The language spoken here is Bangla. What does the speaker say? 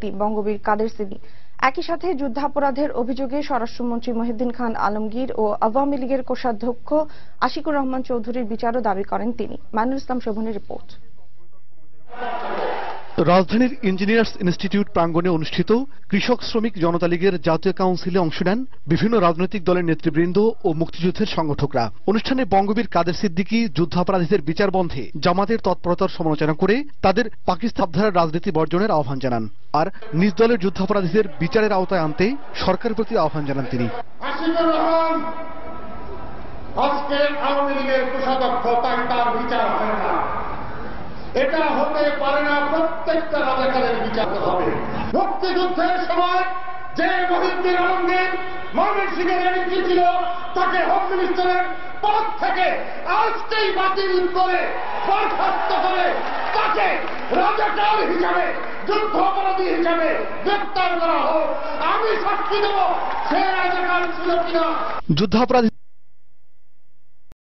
ব্যক্তি বঙ্গবীর কাদের সিদ্দিকী। একই সাথে যুদ্ধাপরাধের অভিযোগে স্বরাষ্ট্রমন্ত্রী মহিউদ্দিন খান আলমগীর ও আওয়ামী লীগের কোষাধ্যক্ষ আশিকুর রহমান চৌধুরীর বিচারও দাবি করেন তিনি। মাইনুল ইসলাম শোভনের রিপোর্ট। রাজধানীর ইঞ্জিনিয়ার্স ইনস্টিটিউট প্রাঙ্গণে অনুষ্ঠিত কৃষক শ্রমিক জনতা লীগের জাতীয় কাউন্সিলে অংশ নেন বিভিন্ন রাজনৈতিক দলের নেতৃবৃন্দ ও মুক্তিযুদ্ধের সংগঠকরা। অনুষ্ঠানে বঙ্গবীর কাদের সিদ্দিকী যুদ্ধাপরাধীদের বিচার বন্ধে জামাতের তৎপরতার সমালোচনা করে তাদের পাকিস্তান ধারার রাজনীতি বর্জনের আহ্বান জানান। আর নিজ দলের যুদ্ধাপরাধীদের বিচারের আওতায় আনতে সরকারের প্রতি আহ্বান জানান তিনি। আজকে আওয়ামী লীগের কোষাধ্যক্ষ তার বিচার হয় না, এটা হতে পারে না। প্রত্যেকটা রাজাকারের বিচার হবে। মুক্তিযুদ্ধের সময় যে মহিউদ্দিন আলমগীর ময়মনসিংহের এমপি ছিল তাকে হোম মিনিস্টারের পদ থেকে আজকেই বাতিল করে বরখাস্ত করে তাকে রাজাকার হিসাবে যুদ্ধাপরাধী হিসাবে গ্রেপ্তার করা হোক। আমি সাক্ষী দেব সে রাজাকার ছিল কিনা। যুদ্ধাপরাধী